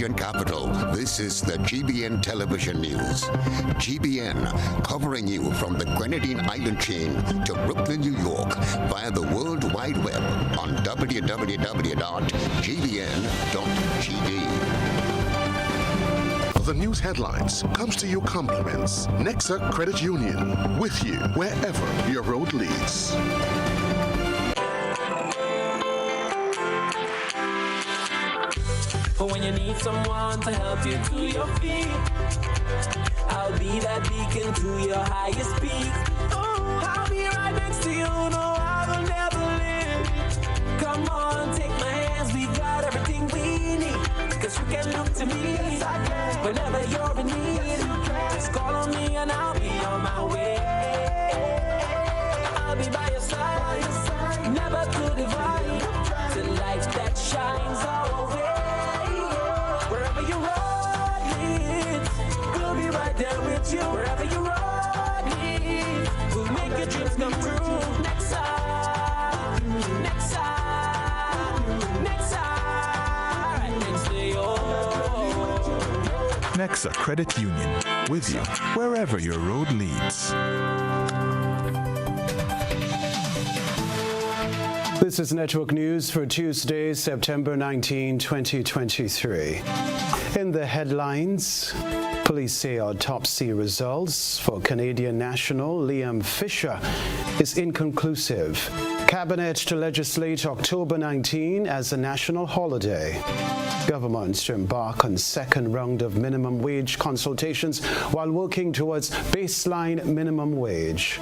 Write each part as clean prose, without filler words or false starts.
Canadian capital, this is the GBN Television News. GBN, covering you from the Grenadine Island chain to Brooklyn, New York, via the World Wide Web on www.gbn.gd. The news headlines comes to you compliments Nexa Credit Union, with you wherever your road leads. For when you need someone to help you to your feet, I'll be that beacon to your highest peak. Oh, I'll be right next to you, no, I will never leave. Come on, take my hands, we got everything we need. Cause you can look to me whenever you're in need. Just call on me and I'll be on my way. I'll be by your side, never to divide. The light that shines our way. Wherever you road leads, we'll be right there with you. Wherever you road leads, we'll make your dreams come true. Next time, next time, next time, right next to you. Nexa Credit Union, with you wherever your road leads. This is Network News for Tuesday, September 19, 2023. In the headlines, police say autopsy results for Canadian national Liam Fisher is inconclusive. Cabinet to legislate October 19 as a national holiday. Governments to embark on second round of minimum wage consultations while working towards baseline minimum wage.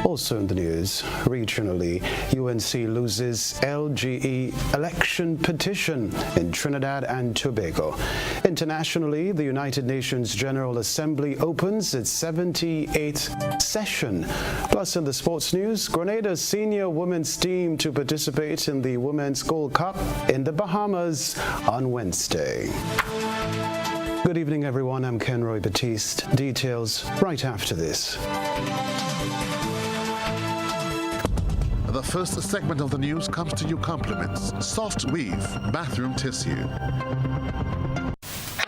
Also in the news, regionally, UNC loses LGE election petition in Trinidad and Tobago. Internationally, the United Nations General Assembly opens its 78th session. Plus in the sports news, Grenada's senior women's team to participate in the Women's Gold Cup in the Bahamas on Wednesday. Good evening, everyone. I'm Kenroy Baptiste. Details right after this. The first segment of the news comes to you compliments Soft Weave Bathroom Tissue.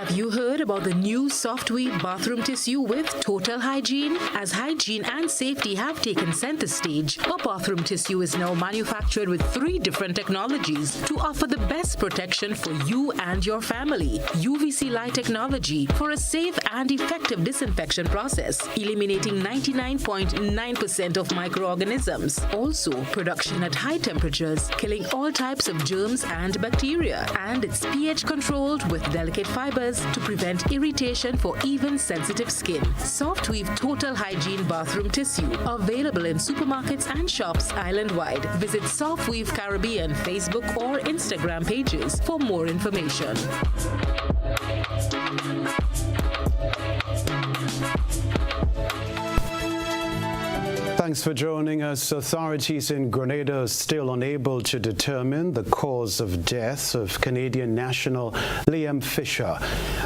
Have you heard about the new Soft Weave bathroom tissue with total hygiene? As hygiene and safety have taken center stage, our bathroom tissue is now manufactured with 3 different technologies to offer the best protection for you and your family. UVC light technology for a safe and effective disinfection process, eliminating 99.9% of microorganisms. Also, production at high temperatures, killing all types of germs and bacteria. And it's pH controlled with delicate fibers to prevent irritation for even sensitive skin. Soft Weave Total Hygiene Bathroom Tissue, available in supermarkets and shops island-wide. Visit Soft Weave Caribbean Facebook or Instagram pages for more information. Thanks for joining us. Authorities in Grenada are still unable to determine the cause of death of Canadian national Liam Fisher.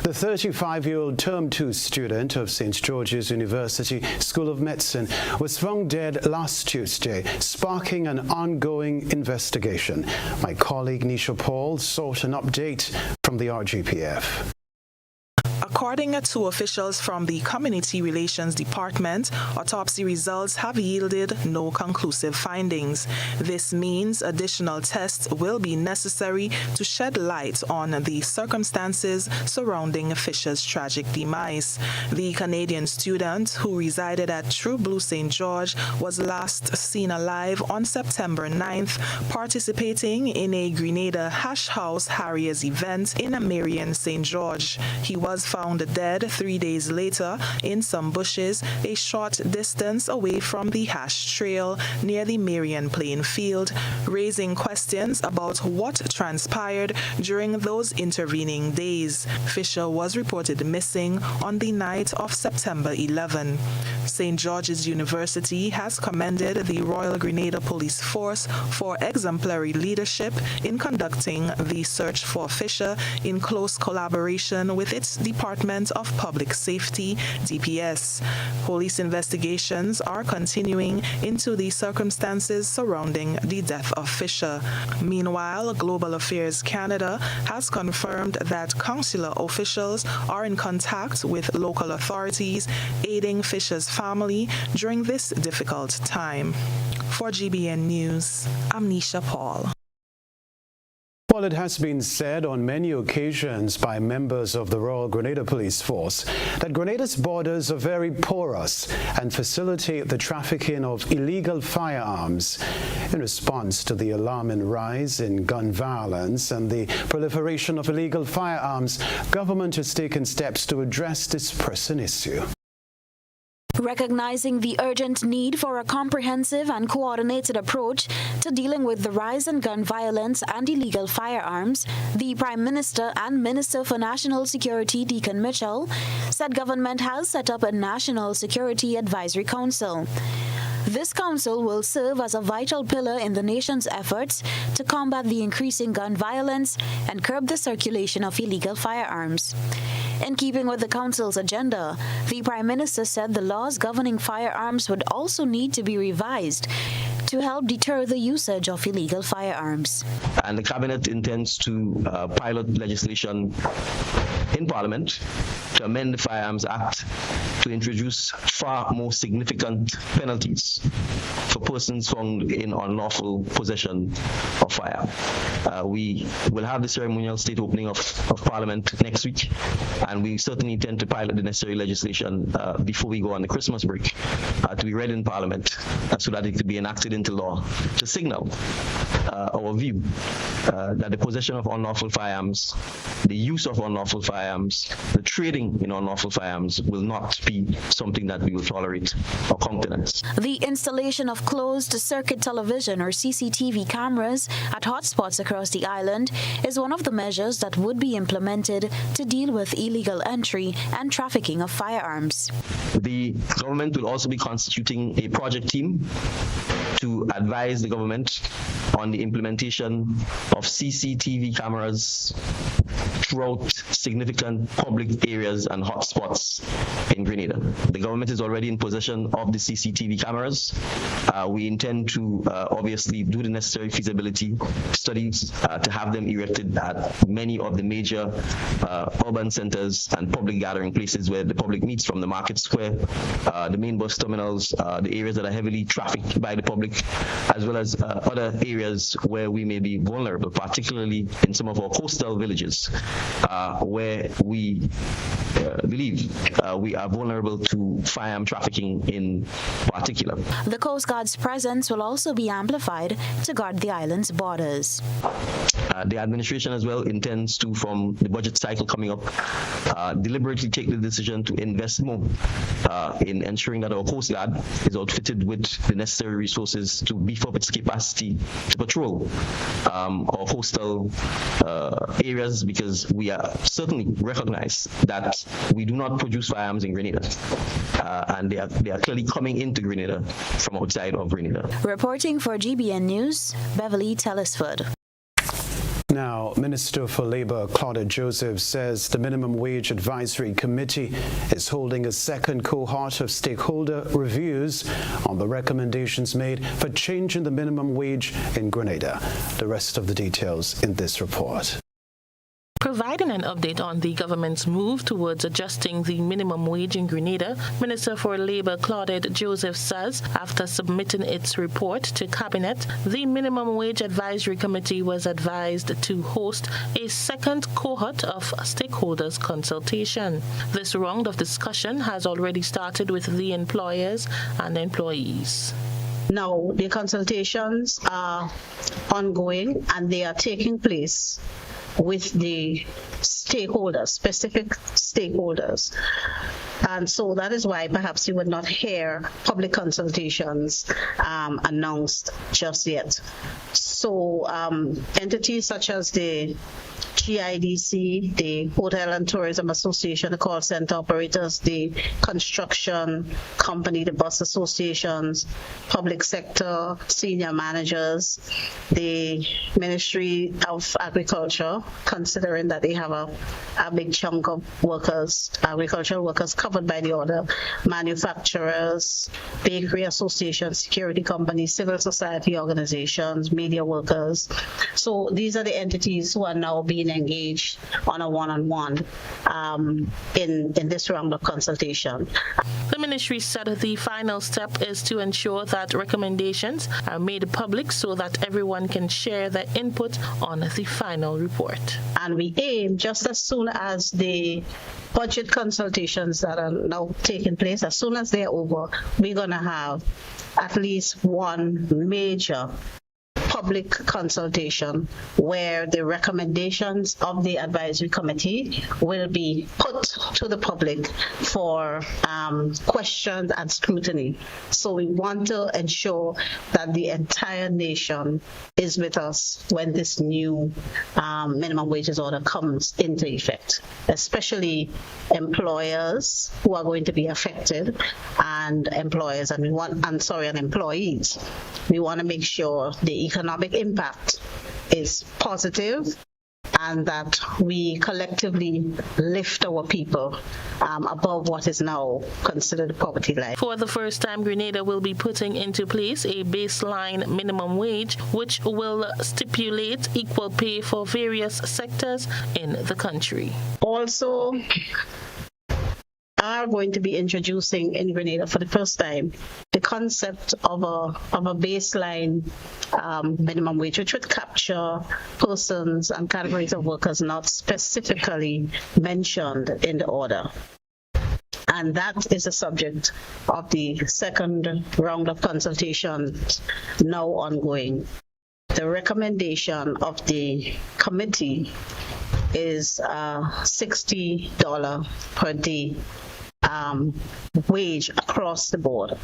The 35-year-old Term 2 student of St. George's University School of Medicine was found dead last Tuesday, sparking an ongoing investigation. My colleague Nisha Paul sought an update from the RGPF. According to officials from the Community Relations Department, autopsy results have yielded no conclusive findings. This means additional tests will be necessary to shed light on the circumstances surrounding Fisher's tragic demise. The Canadian student, who resided at True Blue St. George, was last seen alive on September 9th, participating in a Grenada Hash House Harriers event in Marion, St. George. He was found dead 3 days later in some bushes a short distance away from the Hash Trail near the Marion Plain Field, raising questions about what transpired during those intervening days. Fisher was reported missing on the night of September 11. St. George's University has commended the Royal Grenada Police Force for exemplary leadership in conducting the search for Fisher in close collaboration with its Department of Public Safety, DPS. Police investigations are continuing into the circumstances surrounding the death of Fisher. Meanwhile, Global Affairs Canada has confirmed that consular officials are in contact with local authorities, aiding Fisher's family during this difficult time. For GBN News, I'm Nisha Paul. Well, it has been said on many occasions by members of the Royal Grenada Police Force that Grenada's borders are very porous and facilitate the trafficking of illegal firearms. In response to the alarming rise in gun violence and the proliferation of illegal firearms, government has taken steps to address this pressing issue. Recognizing the urgent need for a comprehensive and coordinated approach to dealing with the rise in gun violence and illegal firearms, the Prime Minister and Minister for National Security, Deacon Mitchell, said government has set up a National Security Advisory Council. This council will serve as a vital pillar in the nation's efforts to combat the increasing gun violence and curb the circulation of illegal firearms. In keeping with the council's agenda, the Prime Minister said the laws governing firearms would also need to be revised to help deter the usage of illegal firearms. And the Cabinet intends to pilot legislation in Parliament to amend the Firearms Act to introduce far more significant penalties for persons found in unlawful possession of fire. We will have the ceremonial state opening of Parliament next week, and we certainly intend to pilot the necessary legislation before we go on the Christmas break to be read in Parliament so that it could be enacted into law to signal our view that the possession of unlawful firearms, the use of unlawful firearms, the trading in unlawful firearms will not be something that we will tolerate or countenance. The installation of closed-circuit television or CCTV cameras at hotspots across the island is one of the measures that would be implemented to deal with illegal entry and trafficking of firearms. The government will also be constituting a project team to advise the government on the implementation of CCTV cameras throughout significant public areas and hotspots in Grenada. The government is already in possession of the CCTV cameras. We intend to obviously do the necessary feasibility studies to have them erected at many of the major urban centers and public gathering places where the public meets, from the market square, the main bus terminals, the areas that are heavily trafficked by the public, as well as other areas where we may be vulnerable, particularly in some of our coastal villages, where we believe we are vulnerable to firearm trafficking in particular. The Coast Guard's presence will also be amplified to guard the island's borders. The administration as well intends to, from the budget cycle coming up, deliberately take the decision to invest more in ensuring that our Coast Guard is outfitted with the necessary resources to beef up its capacity to patrol our coastal areas, because we are certainly recognize that we do not produce firearms in Grenada, and they are clearly coming into Grenada from outside of Grenada. Reporting for GBN News, Beverly Telesford. Now, Minister for Labour Claudette Joseph says the Minimum Wage Advisory Committee is holding a second cohort of stakeholder reviews on the recommendations made for changing the minimum wage in Grenada. The rest of the details in this report. Providing an update on the government's move towards adjusting the minimum wage in Grenada, Minister for Labour Claudette Joseph says after submitting its report to Cabinet, the Minimum Wage Advisory Committee was advised to host a second cohort of stakeholders consultation. This round of discussion has already started with the employers and employees. Now, the consultations are ongoing and they are taking place with the stakeholders, specific stakeholders. And so that is why perhaps you would not hear public consultations announced just yet. So entities such as the GIDC, the Hotel and Tourism Association, the call center operators, the construction company, the bus associations, public sector, senior managers, the Ministry of Agriculture, considering that they have a big chunk of workers, agricultural workers covered by the order, manufacturers, bakery associations, security companies, civil society organizations, media workers. So these are the entities who are now being engaged on a one-on-one in this round of consultation. The ministry said the final step is to ensure that recommendations are made public so that everyone can share their input on the final report. And we aim, just as soon as the budget consultations that are now taking place, as soon as they're over, we're going to have at least one major public consultation where the recommendations of the advisory committee will be put to the public for questions and scrutiny. So we want to ensure that the entire nation is with us when this new minimum wages order comes into effect, especially employers who are going to be affected and employees, and employees. We want to make sure the economic impact is positive and that we collectively lift our people above what is now considered the poverty line. For the first time, Grenada will be putting into place a baseline minimum wage, which will stipulate equal pay for various sectors in the country. Also, are going to be introducing in Grenada for the first time the concept of a baseline minimum wage, which would capture persons and categories of workers not specifically mentioned in the order. And that is the subject of the second round of consultations now ongoing. The recommendation of the committee is $60 per day wage across the board,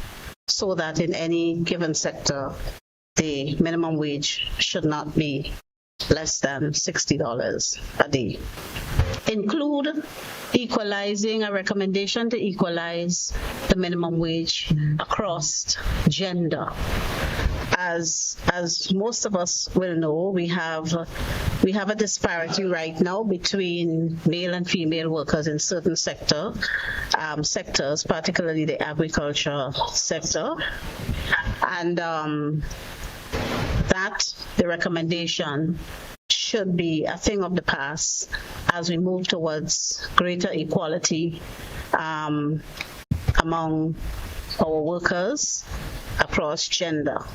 so that in any given sector, the minimum wage should not be less than $60 a day. Include equalizing, a recommendation to equalize the minimum wage across gender. As most of us will know, we have a disparity right now between male and female workers in certain sectors, particularly the agriculture sector, and that the recommendation should be a thing of the past as we move towards greater equality among our workers across gender.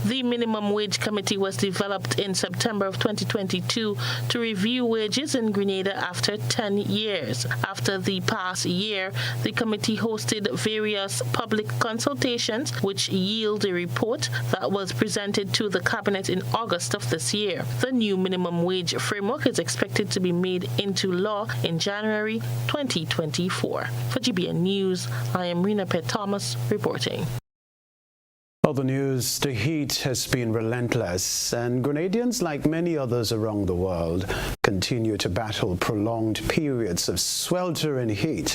The Minimum Wage Committee was developed in September of 2022 to review wages in Grenada after 10 years. After the past year, the committee hosted various public consultations which yield a report that was presented to the Cabinet in August of this year. The new minimum wage framework is expected to be made into law in January 2024. For GBN News, I am Rena Pett Thomas reporting. Other news, the heat has been relentless, and Grenadians, like many others around the world, continue to battle prolonged periods of sweltering heat.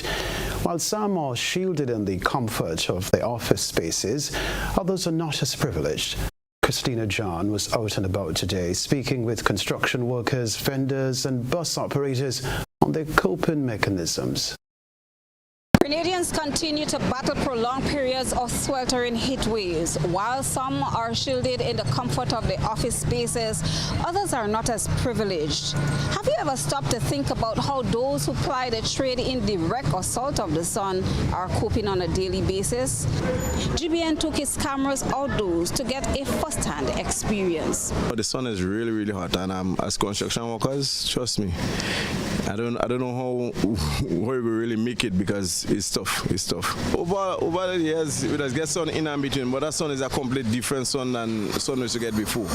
While some are shielded in the comfort of their office spaces, others are not as privileged. Christina John was out and about today, speaking with construction workers, vendors, and bus operators on their coping mechanisms. Grenadians continue to battle prolonged periods of sweltering heat waves. While some are shielded in the comfort of their office spaces, others are not as privileged. Have you ever stopped to think about how those who ply the trade in direct assault of the sun are coping on a daily basis? GBN took its cameras outdoors to get a first-hand experience. The sun is really, really hot, and as construction workers, trust me, I don't know how we will really make it, because it's tough. Over the years, we just get sun in and between, but that sun is a complete different sun than sun we used to get before.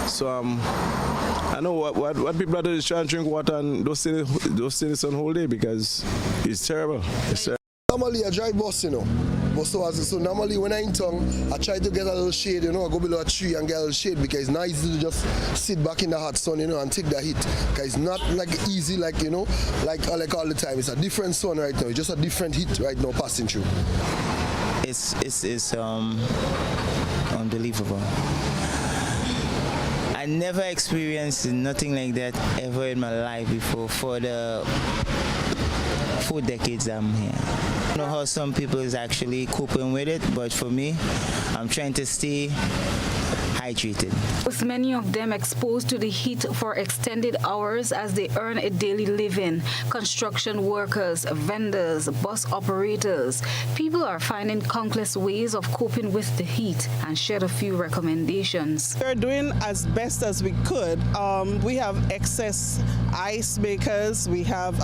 So I know what people are doing is trying to drink water and don't stay in the sun whole day, because it's terrible. Normally I drive bus, you know. But so normally when I'm in town, I try to get a little shade, you know, I go below a tree and get a little shade because it's not easy to just sit back in the hot sun, you know, and take the heat. Because it's not like easy, like, you know, like all the time. It's a different sun right now. It's just a different heat right now passing through. It's unbelievable. I never experienced nothing like that ever in my life before for the 4 decades I'm here. I know how some people is actually coping with it, but for me, I'm trying to stay hydrated. With many of them exposed to the heat for extended hours as they earn a daily living, construction workers, vendors, bus operators, people are finding countless ways of coping with the heat and shared a few recommendations. We're doing as best as we could. We have excess ice makers, we have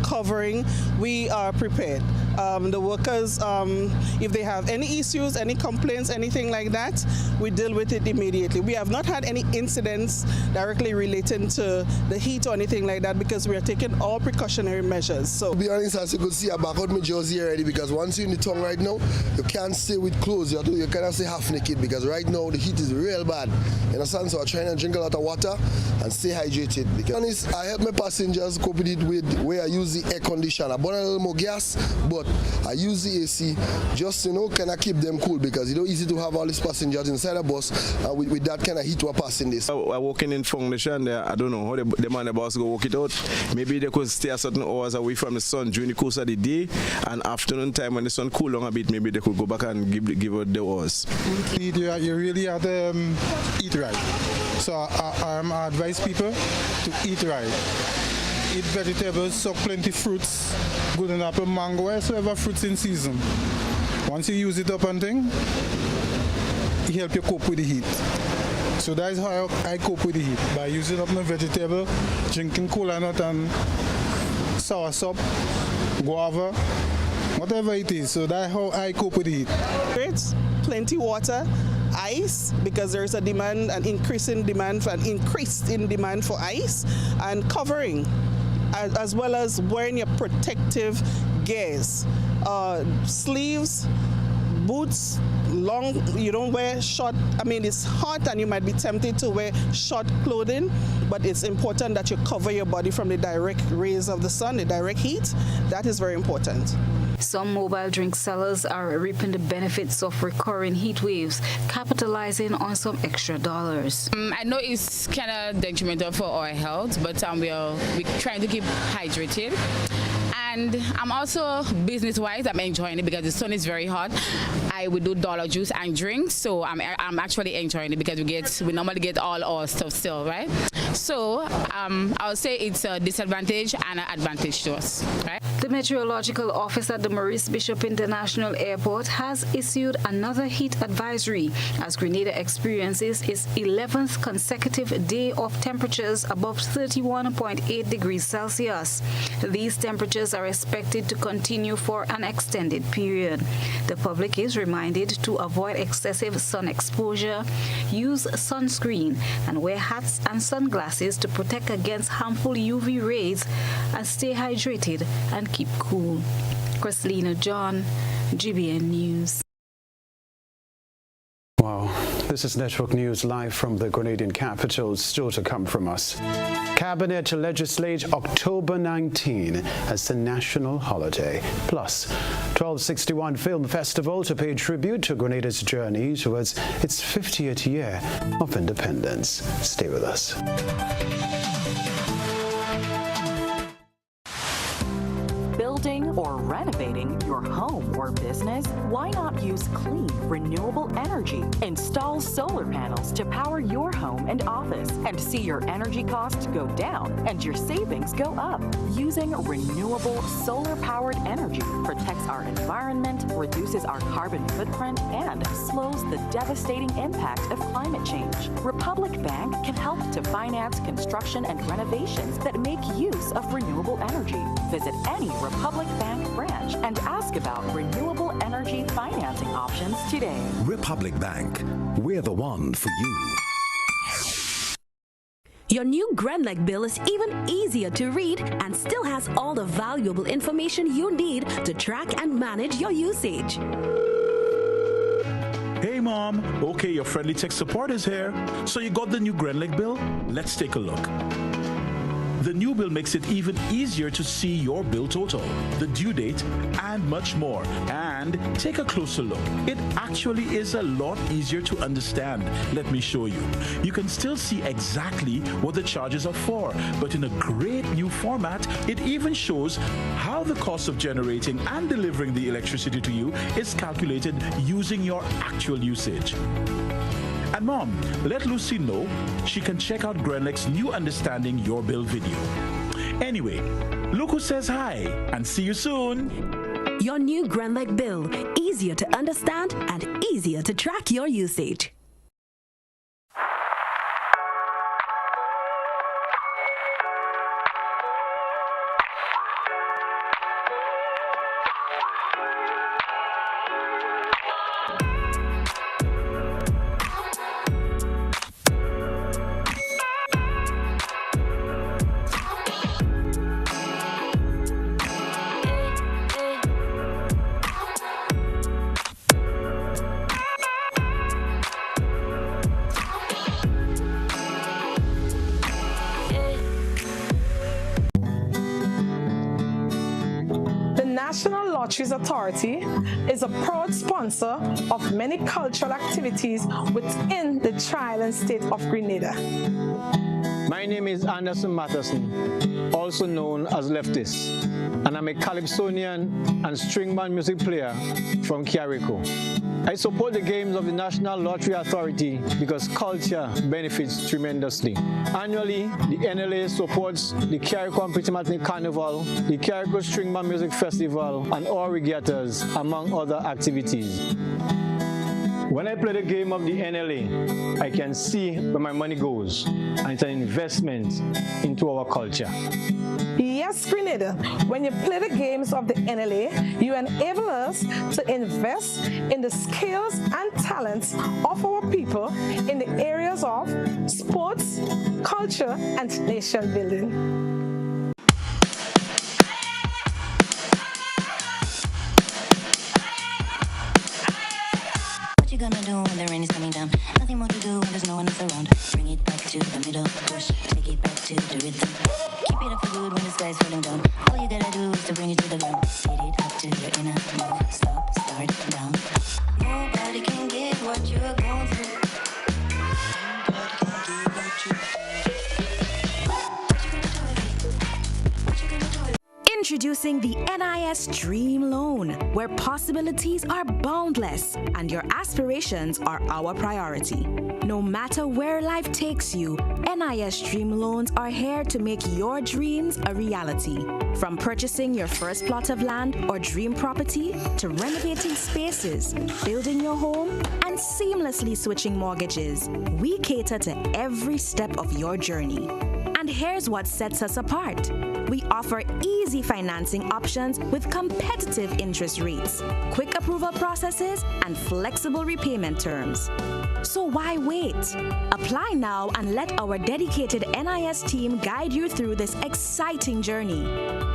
covering, we are prepared. The workers, if they have any issues, any complaints, anything like that, we deal with it immediately. We have not had any incidents directly relating to the heat or anything like that because we are taking all precautionary measures. So, to be honest, as you could see, I back out my jersey already because once you're in the town right now, you can't stay with clothes. You cannot stay half naked because right now the heat is real bad. You understand? So I'm trying to drink a lot of water and stay hydrated. Because honest, I help my passengers cope with it with where I use the air conditioner. I burn a little more gas, but I use the AC just, you know, kind of keep them cool because it's not easy to have all these passengers inside a bus with that kind of heat we're passing this. I working in foundation there. I don't know how the man the boss go work it out. Maybe they could stay a certain hours away from the sun during the course of the day, and afternoon time when the sun cool down a bit, maybe they could go back and give out the hours. You really have to eat right. So I advise people to eat right. Eat vegetables, suck plenty fruits, good and apple, mango, whatsoever fruits in season. Once you use it up and thing, it helps you cope with the heat. So that is how I cope with the heat, by using up my vegetable, drinking cola nut and sour sop, guava, whatever it is. So that's how I cope with the heat. It's plenty water, ice, because there is a demand, an increase in demand for ice, and covering, as well as wearing your protective gears, sleeves, boots, long, you don't wear short. I mean, it's hot and you might be tempted to wear short clothing, but it's important that you cover your body from the direct rays of the sun, the direct heat. That is very important. Some mobile drink sellers are reaping the benefits of recurring heat waves, capitalizing on some extra dollars. I know it's kind of detrimental for our health, but we're trying to keep hydrated. And I'm also, business-wise, I'm enjoying it because the sun is very hot. I would do dollar juice and drinks, so I'm actually enjoying it because we normally get all our stuff still, right? So I would say it's a disadvantage and an advantage to us, right? The Meteorological Office at the Maurice Bishop International Airport has issued another heat advisory as Grenada experiences its 11th consecutive day of temperatures above 31.8 degrees Celsius. These temperatures are expected to continue for an extended period. The public is reminded to avoid excessive sun exposure, use sunscreen, and wear hats and sunglasses to protect against harmful UV rays and stay hydrated and keep cool. Chrislina John, GBN News. Wow, this is Network News live from the Grenadian capital. Still to come from us. Cabinet to legislate October 19 as the national holiday. Plus, 1261 Film Festival to pay tribute to Grenada's journey towards its 50th year of independence. Stay with us. Building or renovating your home or business? Why not use clean, renewable energy? Install solar panels to power your home and office and see your energy costs go down and your savings go up. Using renewable solar-powered energy protects our environment, reduces our carbon footprint, and slows the devastating impact of climate change. Republic Bank can help to finance construction and renovations that make use of renewable energy. Visit any Republic Bank branch and ask about renewable energy financing options today. Republic Bank, we're the one for you. Your new GrandLeg bill is even easier to read and still has all the valuable information you need to track and manage your usage. Mom. Okay, your friendly tech support is here. So you got the new Grenlec bill? Let's take a look. The new bill makes it even easier to see your bill total, the due date, and much more. And take a closer look. It actually is a lot easier to understand. Let me show you. You can still see exactly what the charges are for, but in a great new format, it even shows how the cost of generating and delivering the electricity to you is calculated using your actual usage. And Mom, let Lucy know she can check out Grenlec's new Understanding Your Bill video. Anyway, look who says hi, and see you soon. Your new Grenlec bill, easier to understand and easier to track your usage. National Lotteries Authority is a proud sponsor of many cultural activities within the tri-island state of Grenada. My name is Anderson Matheson, also known as Baptiste, and I'm a calypsonian and string band music player from Carrico. I support the games of the National Lottery Authority because culture benefits tremendously. Annually, the NLA supports the Carrico and Petit Matinee Carnival, the Carrico String Band Music Festival, and all regattas, among other activities. When I play the game of the NLA, I can see where my money goes, and it's an investment into our culture. Yes, Grenada, when you play the games of the NLA, you enable us to invest in the skills and talents of our people in the areas of sports, culture, and nation building. What you gonna do when the rain is coming down? Nothing more to do when there's no one else around. Bring it back to the middle, push, take it back to the rhythm. Keep it up for good when the sky's falling down. All you gotta do is to bring it to the ground. Hit it up to your inner move. Stop, start, down. Nobody can get what you're going through. Introducing the NIS Dream Loan, where possibilities are boundless and your aspirations are our priority. No matter where life takes you, NIS Dream Loans are here to make your dreams a reality. From purchasing your first plot of land or dream property to renovating spaces, building your home, and seamlessly switching mortgages, we cater to every step of your journey. And here's what sets us apart. We offer easy financing options with competitive interest rates, quick approval processes, and flexible repayment terms. So why wait? Apply now and let our dedicated NIS team guide you through this exciting journey.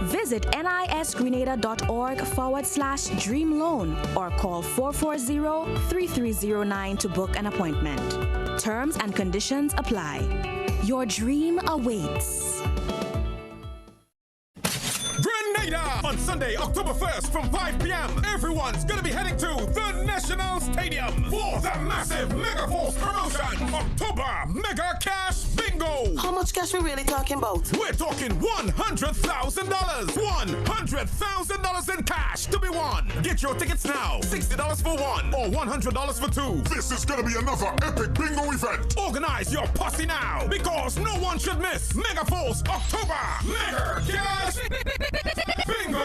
Visit nisgrenada.org/dream loan or call 440-3309 to book an appointment. Terms and conditions apply. Your dream awaits. Grenada! On Sunday, October 1st from 5 p.m., everyone's gonna be heading to the National Stadium for the massive Mega Force promotion, October Mega Cash Bingo! How much cash we really talking about? We're talking $100,000! $100,000 in cash to be won! Get your tickets now, $60 for one or $100 for two. This is gonna be another epic bingo event! Organize your posse now, because no one should miss Mega Force October Mega Cash Bingo!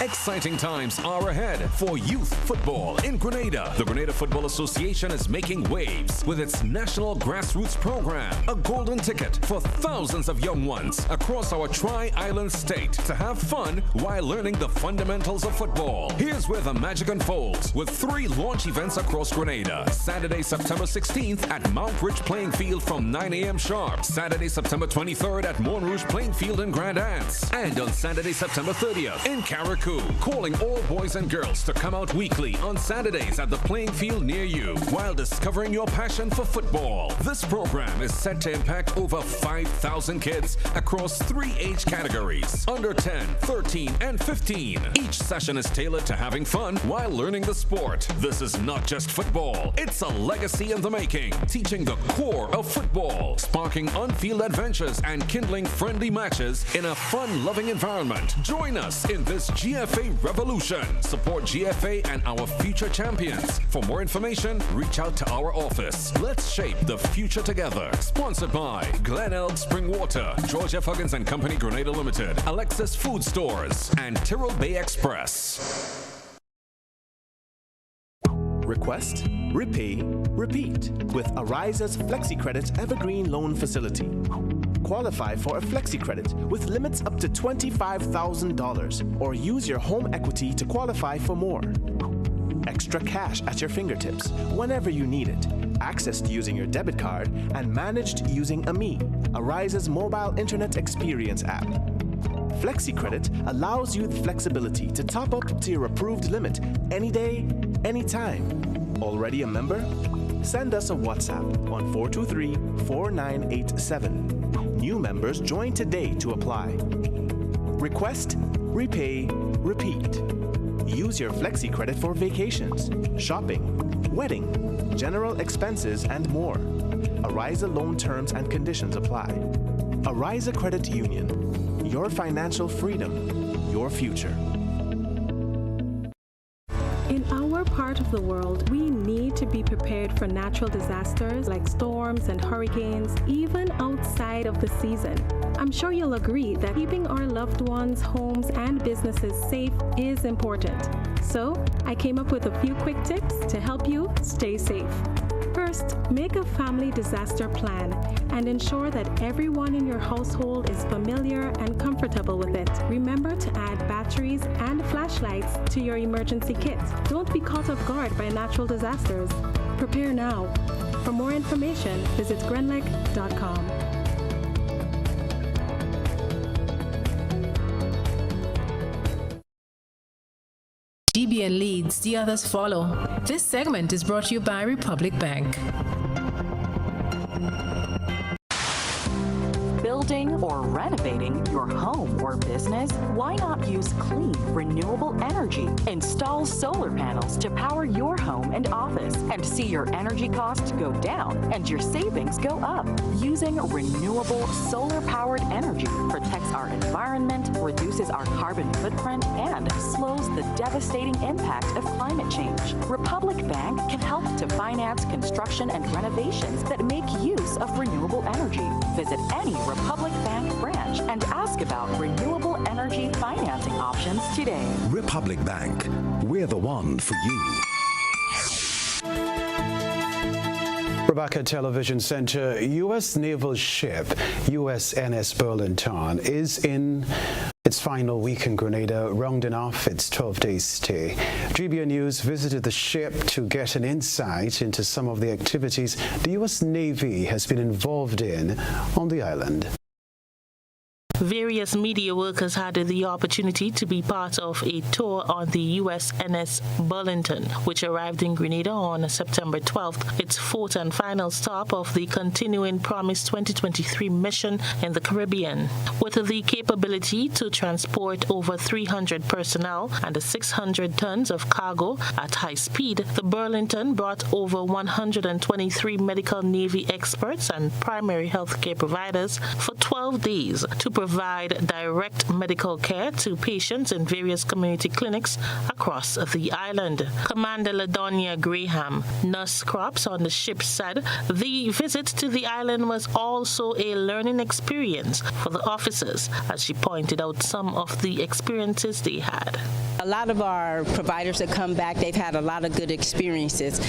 Exciting times are ahead for youth football in Grenada. The Grenada Football Association is making waves with its national grassroots program, a golden ticket for thousands of young ones across our tri-island state to have fun while learning the fundamentals of football. Here's where the magic unfolds with 3 launch events across Grenada. Saturday, September 16th at Mount Ridge Playing Field from 9 a.m. sharp. Saturday, September 23rd at Montrouge Playing Field in Grand Anse. And on Saturday, September 30th in Carrico Carriacou, calling all boys and girls to come out weekly on Saturdays at the playing field near you while discovering your passion for football. This program is set to impact over 5,000 kids across 3 age categories, under 10, 13, and 15. Each session is tailored to having fun while learning the sport. This is not just football, it's a legacy in the making, teaching the core of football, sparking on-field adventures and kindling friendly matches in a fun-loving environment. Join us in this GFA revolution. Support GFA and our future champions. For more information, reach out to our office. Let's shape the future together. Sponsored by Glen Elg Spring Water, George F. Huggins and Company Grenada Limited, Alexis Food Stores, and Tyrrell Bay Express. Request, repay, repeat with Ariza's FlexiCredit Evergreen Loan Facility. Qualify for a FlexiCredit with limits up to $25,000 or use your home equity to qualify for more. Extra cash at your fingertips whenever you need it, accessed using your debit card and managed using AMI, Ariza's mobile internet experience app. FlexiCredit allows you the flexibility to top up to your approved limit any day, anytime. Already a member? Send us a WhatsApp on 423-4987. New members join today to apply. Request, repay, repeat. Use your FlexiCredit for vacations, shopping, wedding, general expenses, and more. Ariza loan terms and conditions apply. Ariza Credit Union. Your financial freedom, your future. In our part of the world, we need to be prepared for natural disasters like storms and hurricanes, even outside of the season. I'm sure you'll agree that keeping our loved ones, homes, and businesses safe is important. So, I came up with a few quick tips to help you stay safe. First, make a family disaster plan and ensure that everyone in your household is familiar and comfortable with it. Remember to add batteries and flashlights to your emergency kit. Don't be caught off guard by natural disasters. Prepare now. For more information, visit grenlec.com. GBN leads, the others follow. This segment is brought to you by Republic Bank. Building or renovating your home or business? Why not use clean, renewable energy? Install solar panels to power your home and office and see your energy costs go down and your savings go up. Using renewable solar-powered energy protects our environment, reduces our carbon footprint, and slows the devastating impact of climate change. Republic Bank can help to finance construction and renovations that make use of renewable energy. Visit any Republic Bank branch and ask about renewable energy financing options today. Republic Bank, we're the one for you. Rebecca Television Center, U.S. naval ship USNS Burlington is in its final week in Grenada, rounding off its 12-day stay. GBN News visited the ship to get an insight into some of the activities the U.S. Navy has been involved in on the island. Various media workers had the opportunity to be part of a tour on the USNS Burlington, which arrived in Grenada on September 12th, its fourth and final stop of the continuing Promise 2023 mission in the Caribbean. With the capability to transport over 300 personnel and 600 tons of cargo at high speed, the Burlington brought over 123 medical Navy experts and primary healthcare providers for 12 days to provide direct medical care to patients in various community clinics across the island. Commander LaDonia Graham, nurse crops on the ship, said the visit to the island was also a learning experience for the officers, as she pointed out some of the experiences they had. A lot of our providers that come back, they've had a lot of good experiences.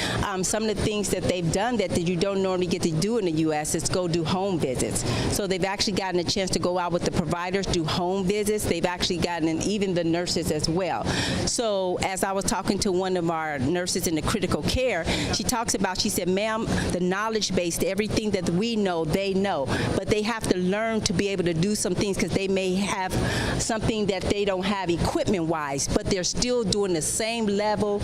Some of the things that they've done that you don't normally get to do in the U.S. is go do home visits. So they've actually gotten a chance to go out with the providers, do home visits. They've actually gotten, and even the nurses as well. So as I was talking to one of our nurses in the critical care, she said, ma'am, the knowledge base, everything that we know, they know. But they have to learn to be able to do some things because they may have something that they don't have equipment-wise, but they're still doing the same level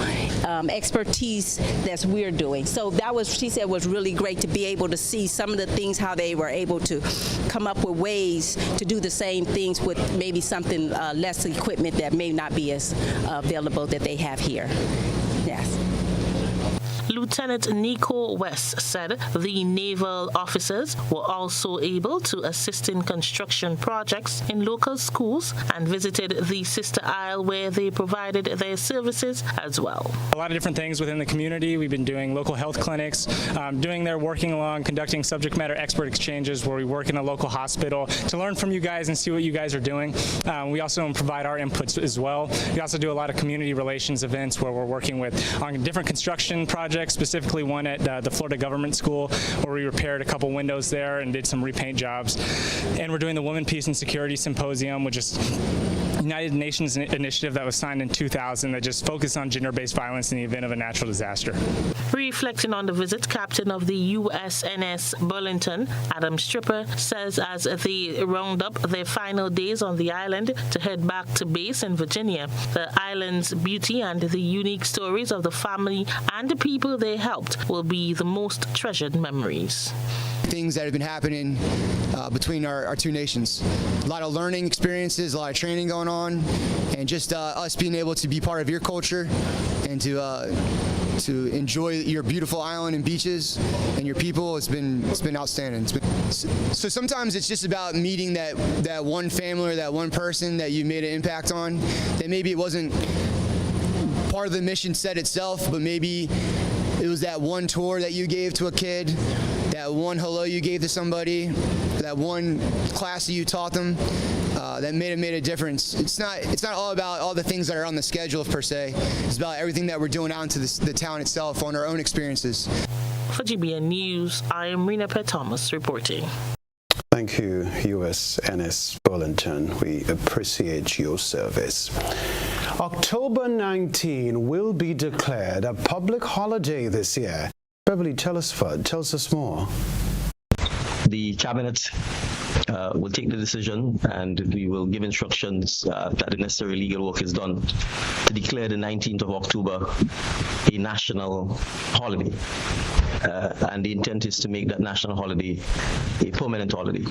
expertise that we're doing. So that was, she said, was really great to be able to see some of the things, how they were able to come up with ways to do the same things with maybe something less equipment that may not be as available that they have here. Yes. Lieutenant Nico West said the naval officers were also able to assist in construction projects in local schools and visited the sister isle where they provided their services as well. A lot of different things within the community. We've been doing local health clinics, working along, conducting subject matter expert exchanges where we work in a local hospital to learn from you guys and see what you guys are doing. We also provide our inputs as well. We also do a lot of community relations events where we're working on different construction projects, specifically one at the Florida Government School where we repaired a couple windows there and did some repaint jobs. And we're doing the Women, Peace and Security Symposium, which is United Nations initiative that was signed in 2000 that just focused on gender-based violence in the event of a natural disaster. Reflecting on the visit, Captain of the USNS Burlington, Adam Stripper, says as they round up their final days on the island to head back to base in Virginia, the island's beauty and the unique stories of the family and the people they helped will be the most treasured memories. Things that have been happening between our two nations. A lot of learning experiences, a lot of training going on, and just us being able to be part of your culture and to enjoy your beautiful island and beaches and your people. It's been outstanding. So sometimes it's just about meeting that one family or that one person that you made an impact on, that maybe it wasn't part of the mission set itself, but maybe it was that one tour that you gave to a kid, that one hello you gave to somebody, that one class that you taught them, that made a difference. It's not all about all the things that are on the schedule per se. It's about everything that we're doing out into the town itself on our own experiences. For GBN News, I am Rena Thomas reporting. Thank you, USNS Burlington. We appreciate your service. October 19 will be declared a public holiday this year. Beverly Telesford tells us more. The Cabinet will take the decision and we will give instructions that the necessary legal work is done to declare the 19th of October a national holiday. And the intent is to make that national holiday a permanent holiday.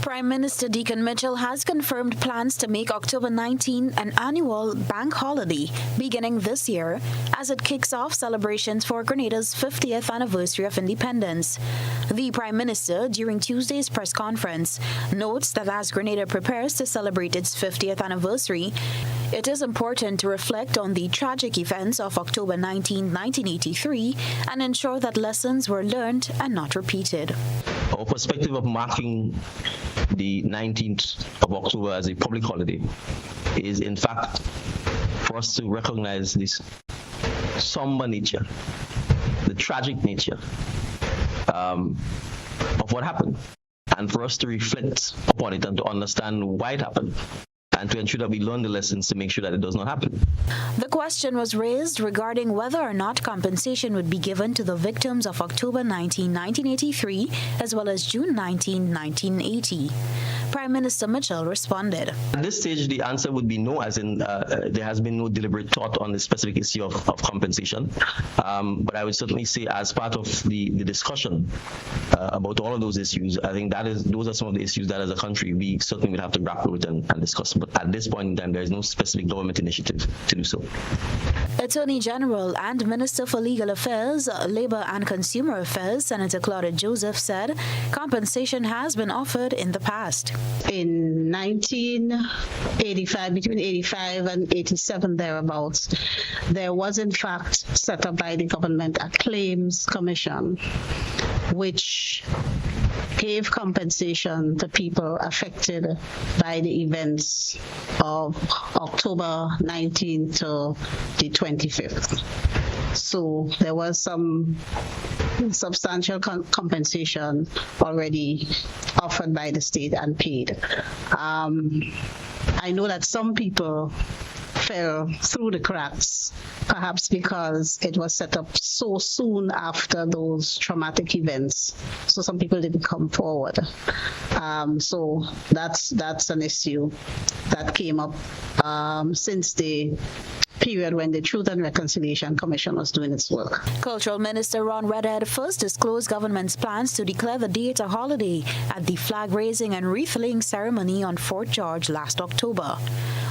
Prime Minister Deacon Mitchell has confirmed plans to make October 19 an annual bank holiday beginning this year as it kicks off celebrations for Grenada's 50th anniversary of independence. The Prime Minister, during Tuesday's press conference, notes that as Grenada prepares to celebrate its 50th anniversary, it is important to reflect on the tragic events of October 19, 1983 and ensure that lessons were learned and not repeated. Our perspective of marking the 19th of October as a public holiday is, in fact, for us to recognize this somber nature, the tragic nature of what happened, and for us to reflect upon it and to understand why it happened, and to ensure that we learn the lessons to make sure that it does not happen. The question was raised regarding whether or not compensation would be given to the victims of October 19, 1983, as well as June 19, 1980. Prime Minister Mitchell responded. At this stage, the answer would be no, as in there has been no deliberate thought on the specific issue of compensation. But I would certainly say as part of the discussion about all of those issues, I think those are some of the issues that as a country we certainly will have to grapple with and discuss. But at this point in time, there is no specific government initiative to do so. Attorney General and Minister for Legal Affairs, Labor and Consumer Affairs, Senator Claudette Joseph, said compensation has been offered in the past. In 1985, between 85 and 87 thereabouts, there was in fact set up by the government a claims commission, which gave compensation to people affected by the events of October 19th to the 25th. So there was some substantial compensation already offered by the state and paid. I know that some people fell through the cracks, perhaps because it was set up so soon after those traumatic events. So some people didn't come forward. So that's an issue that came up since the period when the Truth and Reconciliation Commission was doing its work. Cultural Minister Ron Redhead first disclosed government's plans to declare the day a holiday at the flag-raising and wreath-laying ceremony on Fort George last October.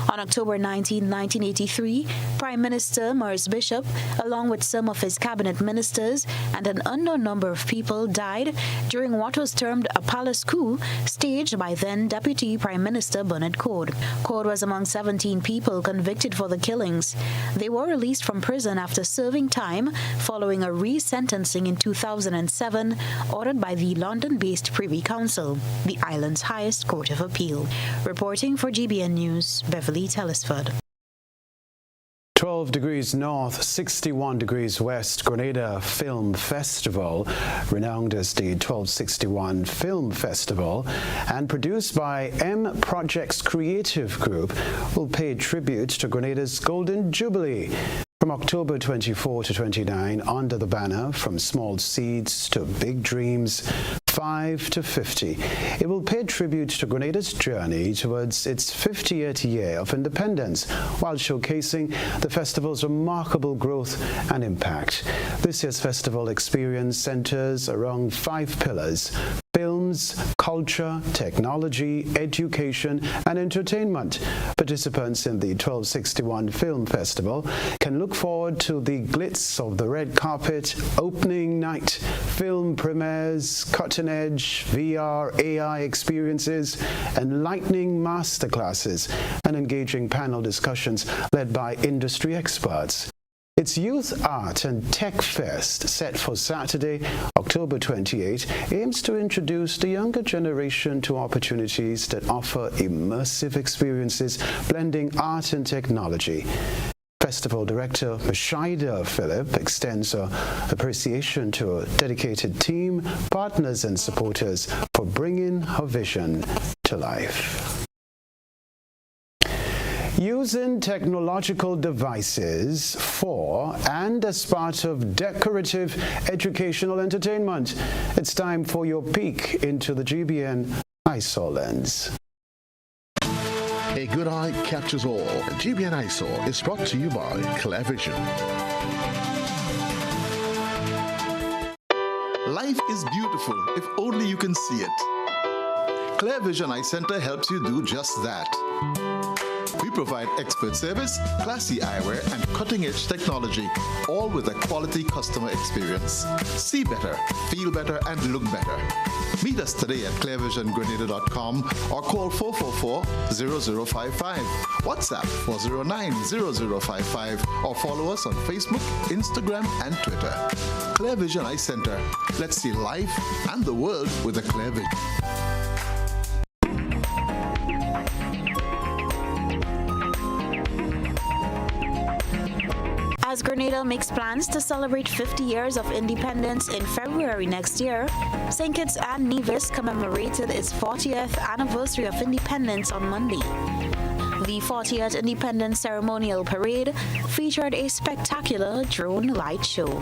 On October 19, 1983, Prime Minister Maurice Bishop, along with some of his cabinet ministers and an unknown number of people, died during what was termed a palace coup staged by then Deputy Prime Minister Bernard Coad. Coad was among 17 people convicted for the killings. They were released from prison after serving time following a re-sentencing in 2007 ordered by the London-based Privy Council, the island's highest court of appeal. Reporting for GBN News, Beverly Telesford. 12 degrees north, 61 degrees west, Grenada Film Festival, renowned as the 1261 Film Festival, and produced by M Projects Creative Group, will pay tribute to Grenada's Golden Jubilee. From October 24 to 29, under the banner From Small Seeds to Big Dreams, 5 to 50. It will pay tribute to Grenada's journey towards its 50th year of independence, while showcasing the festival's remarkable growth and impact. This year's festival experience centers around 5 pillars: films, culture, technology, education, and entertainment. Participants in the 1261 Film Festival can look forward to the glitz of the red carpet, opening night, film premieres, cutting-edge VR, AI experiences, enlightening masterclasses, and engaging panel discussions led by industry experts. Its Youth Art and Tech Fest, set for Saturday, October 28, aims to introduce the younger generation to opportunities that offer immersive experiences blending art and technology. Festival Director Mashaida Phillip extends her appreciation to a dedicated team, partners and supporters for bringing her vision to life. Using technological devices for and as part of decorative educational entertainment. It's time for your peek into the GBN eyesore lens. A good eye catches all. GBN eyesore is brought to you by Clear Vision. Life is beautiful if only you can see it. Clear Vision Eye Center helps you do just that. We provide expert service, classy eyewear, and cutting-edge technology, all with a quality customer experience. See better, feel better, and look better. Meet us today at clearvisiongrenada.com or call 444-0055, WhatsApp 409-0055, or follow us on Facebook, Instagram, and Twitter. Clear Vision Eye Center. Let's see life and the world with a clear vision. As Grenada makes plans to celebrate 50 years of independence in February next year, St. Kitts and Nevis commemorated its 40th anniversary of independence on Monday. The 40th Independence Ceremonial Parade featured a spectacular drone light show.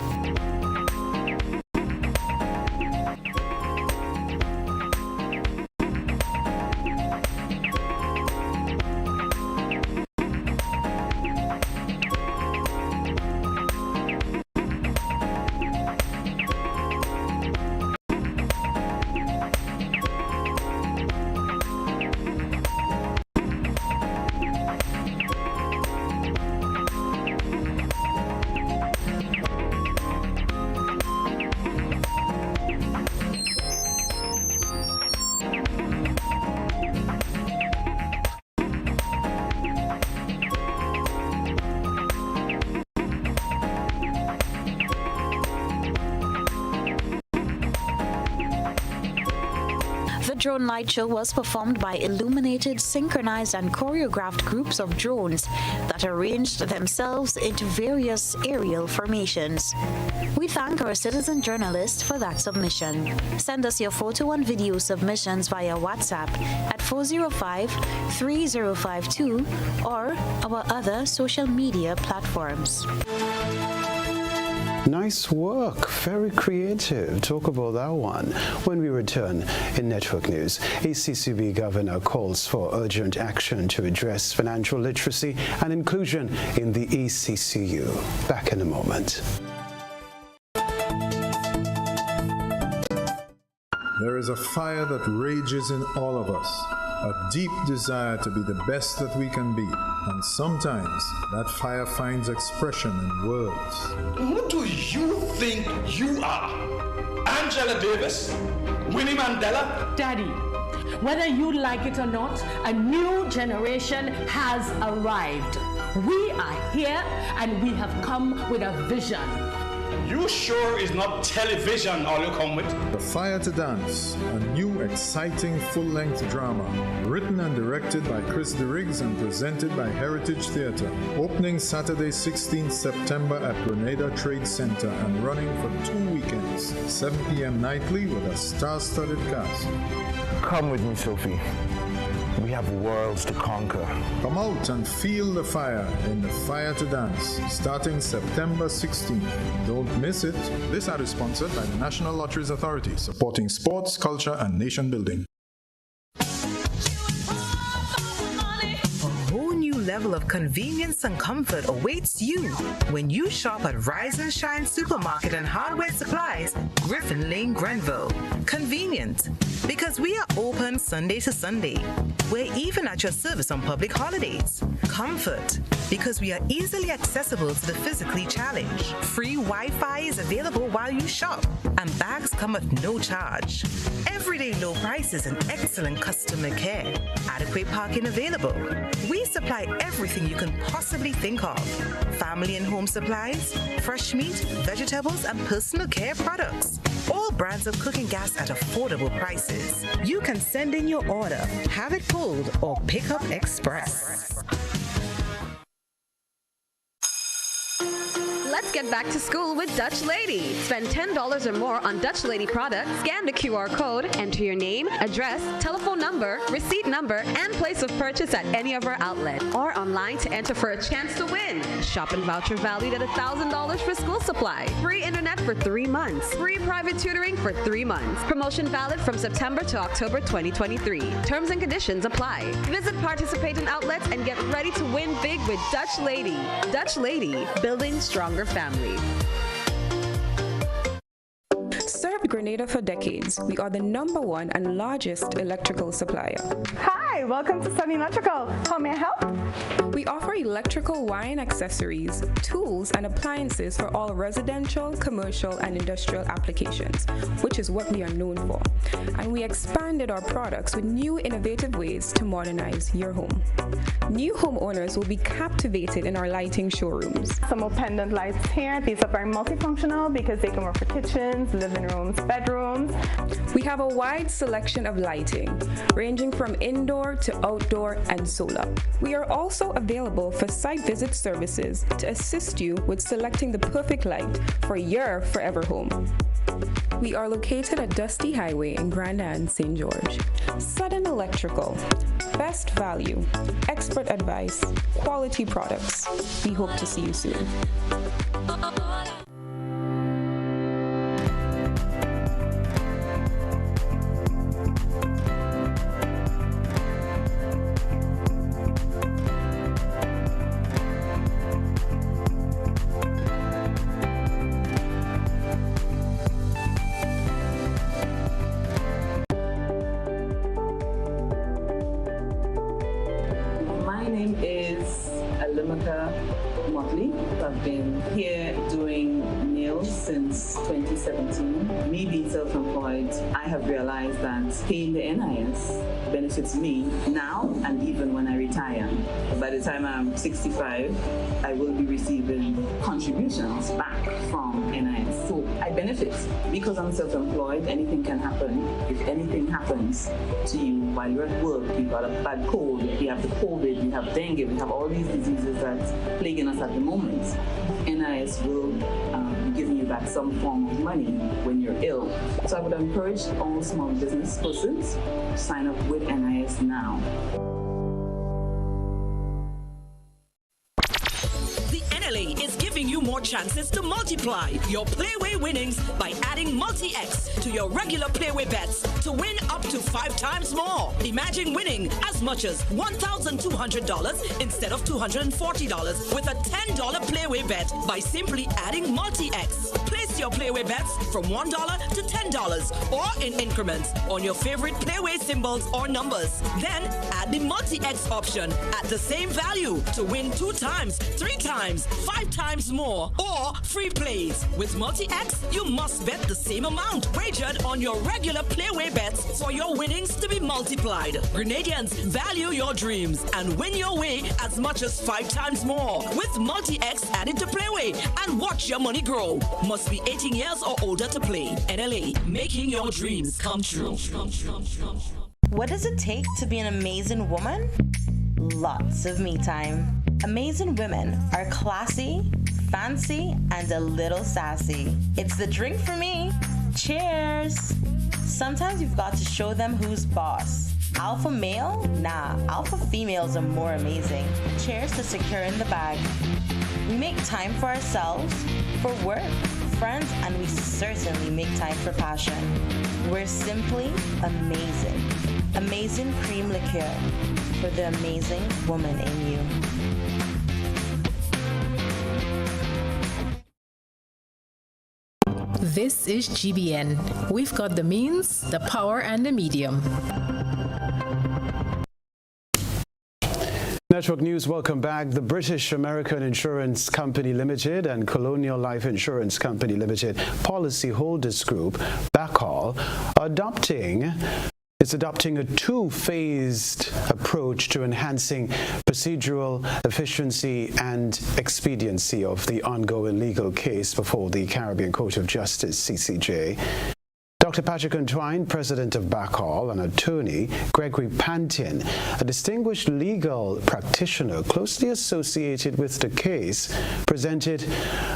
drone light show was performed by illuminated, synchronized, and choreographed groups of drones that arranged themselves into various aerial formations. We thank our citizen journalists for that submission. Send us your photo and video submissions via WhatsApp at 405-3052 or our other social media platforms. Nice work, very creative. Talk about that one when we return in Network News. ACCB Governor calls for urgent action to address financial literacy and inclusion in the ECCU. Back in a moment. There is a fire that rages in all of us, a deep desire to be the best that we can be. And sometimes that fire finds expression in words. Who do you think you are? Angela Davis? Winnie Mandela? Daddy, whether you like it or not, a new generation has arrived. We are here and we have come with a vision. You sure is not television all you come with? The Fire to Dance, a new exciting full-length drama, written and directed by Chris DeRiggs and presented by Heritage Theatre. Opening Saturday 16th September at Grenada Trade Center and running for 2 weekends, 7 p.m. nightly with a star-studded cast. Come with me, Sophie. We have worlds to conquer. Come out and feel the fire in the Fire to Dance, starting September 16th. Don't miss it. This ad is sponsored by the National Lotteries Authority, supporting sports, culture, and nation building. Level of convenience and comfort awaits you when you shop at Rise and Shine Supermarket and Hardware Supplies, Griffin Lane, Grenville. Convenient, because we are open Sunday to Sunday. We're even at your service on public holidays. Comfort, because we are easily accessible to the physically challenged. Free Wi-Fi is available while you shop, and bags come at no charge. Everyday low prices and excellent customer care. Adequate parking available. We supply everything you can possibly think of. Family and home supplies, fresh meat, vegetables, and personal care products. All brands of cooking gas at affordable prices. You can send in your order, have it pulled, or pick up express. Let's get back to school with Dutch Lady. Spend $10 or more on Dutch Lady products, scan the QR code, enter your name, address, telephone number, receipt number, and place of purchase at any of our outlets, or online to enter for a chance to win. Shopping voucher valued at $1,000 for school supply. Free internet for 3 months. Free private tutoring for 3 months. Promotion valid from September to October 2023. Terms and conditions apply. Visit participating outlets and get ready to win big with Dutch Lady. Dutch Lady, building stronger family. Served Grenada for decades, we are the #1 and largest electrical supplier. Hi, welcome to Sunny Electrical. How may I help? We offer electrical wiring accessories, tools, and appliances for all residential, commercial, and industrial applications, which is what we are known for. And we expanded our products with new innovative ways to modernize your home. New homeowners will be captivated in our lighting showrooms. Some more pendant lights here. These are very multifunctional because they can work for kitchens, living rooms, bedrooms. We have a wide selection of lighting, ranging from indoor to outdoor and solar. We are also available for site visit services to assist you with selecting the perfect light for your forever home. We are located at Dusty Highway in Grand Anne, St. George. Sudden Electrical. Best value, expert advice, quality products. We hope to see you soon. I've been here doing nails since 2017. Me being self-employed, I have realized that paying the NIS benefits me now and even when I retire. By the time I'm 65, I will be receiving contributions back from NIS. So I benefit because I'm self-employed. Anything can happen. If anything happens to you while you're at work, you've got a bad cold, you have the COVID, you have dengue, we have all these diseases that's plaguing us at the moment. NIS will be giving you back some form of money when you're ill. So I would encourage all small business persons to sign up with NIS now. Is giving you more chances to multiply your Playway winnings by adding Multi-X to your regular Playway bets to win up to 5 times more. Imagine winning as much as $1,200 instead of $240 with a $10 Playway bet by simply adding Multi-X. Place your Playway bets from $1 to $10 or in increments on your favorite Playway symbols or numbers. Then add the Multi-X option at the same value to win 2 times, 3 times, 5 times more, or free plays. With Multi-X, you must bet the same amount wagered on your regular Playway bets for your winnings to be multiplied. Grenadians, value your dreams and win your way as much as 5 times more with Multi-X added to Playway and watch your money grow. Must be 18 years or older to play. NLA, making your dreams come true. What does it take to be an amazing woman? Lots of me time. Amazing women are classy, fancy, and a little sassy. It's the drink for me. Cheers! Sometimes you've got to show them who's boss. Alpha male? Nah, alpha females are more amazing. Cheers to securing the bag. We make time for ourselves, for work, friends, and we certainly make time for passion. We're simply amazing. Amazing cream liqueur for the amazing woman in you. This is GBN. We've got the means, the power, and the medium. Network News, welcome back. The British American Insurance Company Limited and Colonial Life Insurance Company Limited Policyholders Group, BACOL, is adopting a 2-phased approach to enhancing procedural efficiency and expediency of the ongoing legal case before the Caribbean Court of Justice, CCJ. Dr. Patrick Entwine, president of BACOL, and attorney Gregory Pantin, a distinguished legal practitioner closely associated with the case, presented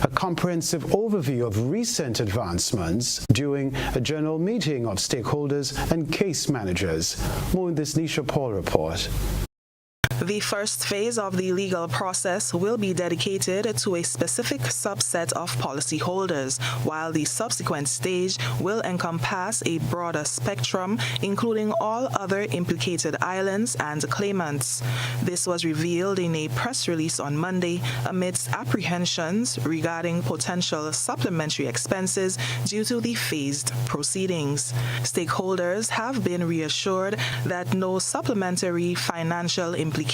a comprehensive overview of recent advancements during a general meeting of stakeholders and case managers. More in this Nisha Paul report. The first phase of the legal process will be dedicated to a specific subset of policyholders, while the subsequent stage will encompass a broader spectrum, including all other implicated islands and claimants. This was revealed in a press release on Monday amidst apprehensions regarding potential supplementary expenses due to the phased proceedings. Stakeholders have been reassured that no supplementary financial implications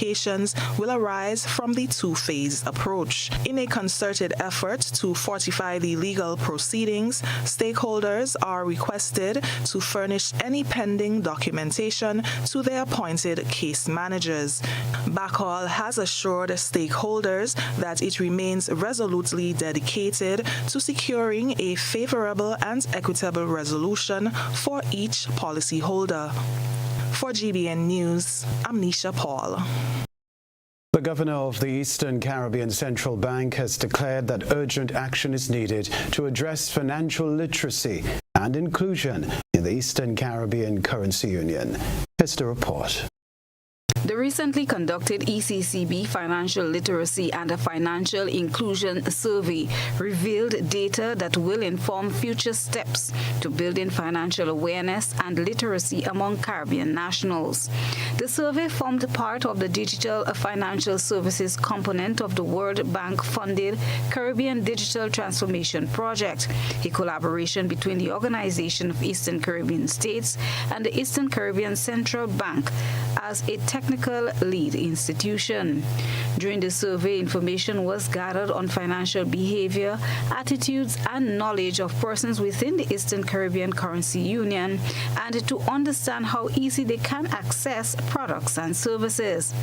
will arise from the 2-phase approach. In a concerted effort to fortify the legal proceedings, stakeholders are requested to furnish any pending documentation to their appointed case managers. BACOL has assured stakeholders that it remains resolutely dedicated to securing a favorable and equitable resolution for each policyholder. For GBN News, I'm Nisha Paul. The governor of the Eastern Caribbean Central Bank has declared that urgent action is needed to address financial literacy and inclusion in the Eastern Caribbean Currency Union. Here's the report. The recently conducted ECCB Financial Literacy and Financial Inclusion Survey revealed data that will inform future steps to building financial awareness and literacy among Caribbean nationals. The survey formed part of the Digital Financial Services component of the World Bank-funded Caribbean Digital Transformation Project, a collaboration between the Organization of Eastern Caribbean States and the Eastern Caribbean Central Bank as a technical medical lead institution. During the survey, information was gathered on financial behavior, attitudes, and knowledge of persons within the Eastern Caribbean Currency Union, and to understand how easy they can access products and services.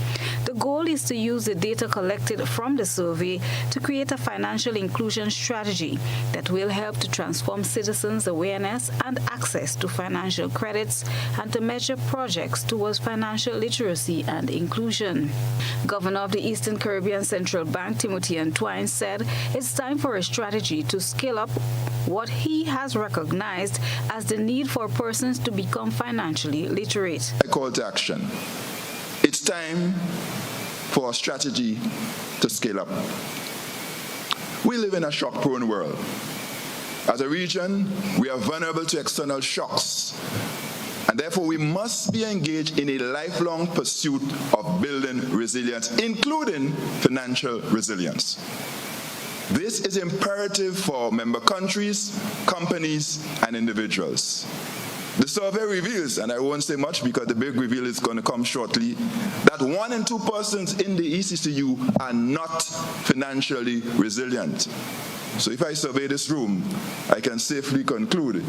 The goal is to use the data collected from the survey to create a financial inclusion strategy that will help to transform citizens' awareness and access to financial credits and to measure projects towards financial literacy and inclusion. Governor of the Eastern Caribbean Central Bank, Timothy Antwine, said it's time for a strategy to scale up what he has recognized as the need for persons to become financially literate. A call to action. It's time for a strategy to scale up. We live in a shock-prone world. As a region, we are vulnerable to external shocks, and therefore we must be engaged in a lifelong pursuit of building resilience, including financial resilience. This is imperative for member countries, companies, and individuals. The survey reveals, and I won't say much because the big reveal is going to come shortly, that 1 in 2 persons in the ECCU are not financially resilient. So if I survey this room, I can safely conclude